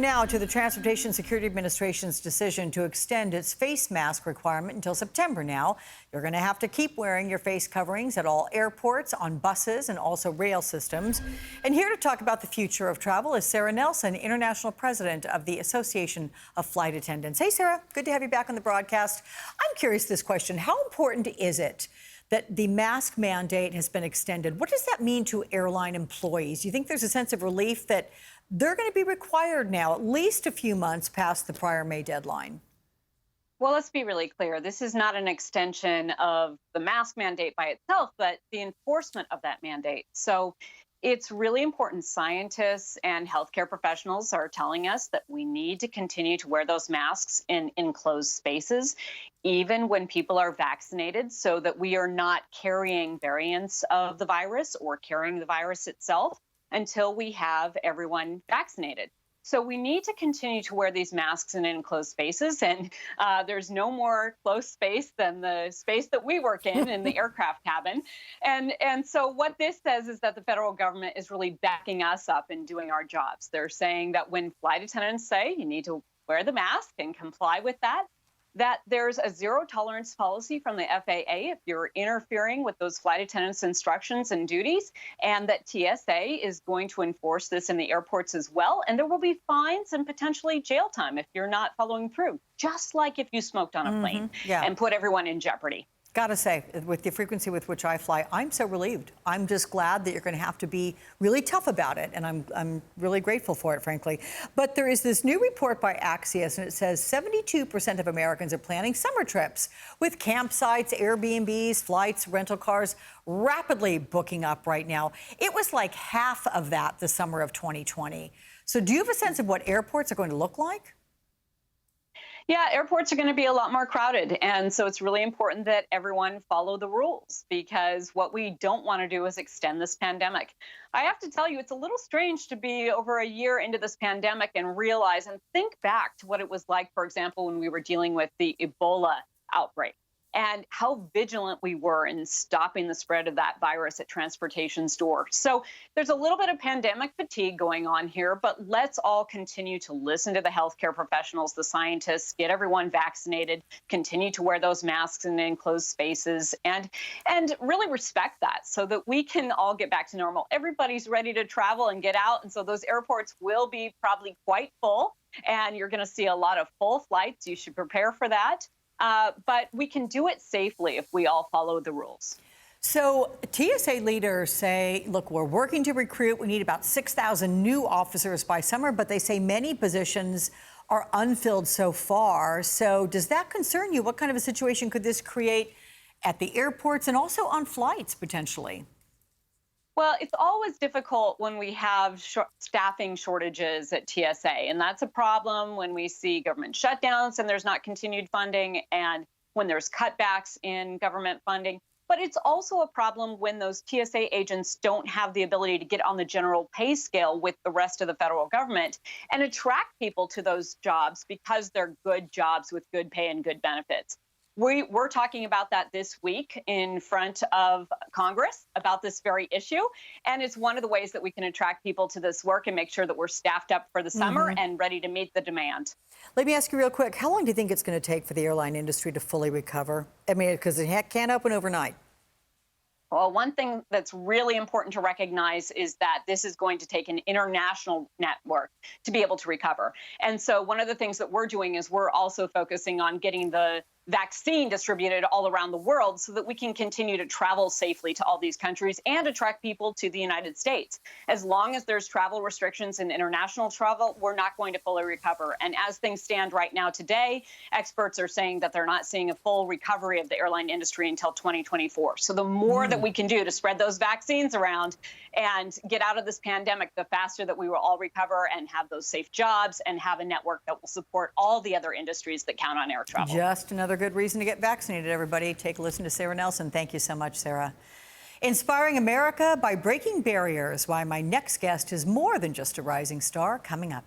Now to the Transportation Security Administration's decision to extend its face mask requirement until September now. You're going to have to keep wearing your face coverings at all airports, on buses, and also rail systems. And here to talk about the future of travel is Sara Nelson, International President of the Association of Flight Attendants. Hey, Sara, good to have you back on the broadcast. I'm curious this question. How important is it that the mask mandate has been extended? What does that mean to airline employees? Do you think there's a sense of relief that they're going to be required now at least a few months past the prior May deadline? Well, let's be really clear. This is not an extension of the mask mandate by itself, but the enforcement of that mandate. So it's really important. Scientists and healthcare professionals are telling us that we need to continue to wear those masks in enclosed spaces, even when people are vaccinated, so that we are not carrying variants of the virus or carrying the virus itself until we have everyone vaccinated. So we need to continue to wear these masks in enclosed spaces, and there's no more closed space than the space that we work in the aircraft cabin. And so what this says is that the federal government is really backing us up in doing our jobs. They're saying that when flight attendants say you need to wear the mask and comply with that there's a zero tolerance policy from the FAA if you're interfering with those flight attendants' instructions and duties, and that TSA is going to enforce this in the airports as well. And there will be fines and potentially jail time if you're not following through, just like if you smoked on a plane and put everyone in jeopardy. Gotta say, with the frequency with which I fly, I'm so relieved. I'm just glad that you're going to have to be really tough about it, and I'm really grateful for it, frankly. But there is this new report by Axios, and it says 72% of Americans are planning summer trips, with campsites, Airbnbs, flights, rental cars rapidly booking up right now. It was like half of that the summer of 2020. So do you have a sense of what airports are going to look like? Yeah, airports are going to be a lot more crowded. And so it's really important that everyone follow the rules, because what we don't want to do is extend this pandemic. I have to tell you, it's a little strange to be over a year into this pandemic and realize and think back to what it was like, for example, when we were dealing with the Ebola outbreak, and how vigilant we were in stopping the spread of that virus at transportation's door. So there's a little bit of pandemic fatigue going on here, but let's all continue to listen to the healthcare professionals, the scientists, get everyone vaccinated, continue to wear those masks in enclosed spaces, and really respect that so that we can all get back to normal. Everybody's ready to travel and get out, and so those airports will be probably quite full, and you're going to see a lot of full flights. You should prepare for that. But we can do it safely if we all follow the rules. So TSA leaders say, look, we're working to recruit. We need about 6,000 new officers by summer, but they say many positions are unfilled so far. So does that concern you? What kind of a situation could this create at the airports and also on flights potentially? Well, it's always difficult when we have staffing shortages at TSA, and that's a problem when we see government shutdowns and there's not continued funding, and when there's cutbacks in government funding. But it's also a problem when those TSA agents don't have the ability to get on the general pay scale with the rest of the federal government and attract people to those jobs because they're good jobs with good pay and good benefits. We're talking about that this week in front of Congress about this very issue. And it's one of the ways that we can attract people to this work and make sure that we're staffed up for the summer and ready to meet the demand. Let me ask you real quick, how long do you think it's going to take for the airline industry to fully recover? I mean, because it can't open overnight. Well, one thing that's really important to recognize is that this is going to take an international network to be able to recover. And so one of the things that we're doing is we're also focusing on getting the vaccine distributed all around the world so that we can continue to travel safely to all these countries and attract people to the United States. As long as there's travel restrictions in international travel, we're not going to fully recover. And as things stand right now today, experts are saying that they're not seeing a full recovery of the airline industry until 2024. So the more that we can do to spread those vaccines around and get out of this pandemic, the faster that we will all recover and have those safe jobs and have a network that will support all the other industries that count on air travel. Just another good reason to get vaccinated, everybody. Take a listen to Sara Nelson. Thank you so much, Sara. Inspiring America by breaking barriers. Why my next guest is more than just a rising star. Coming up.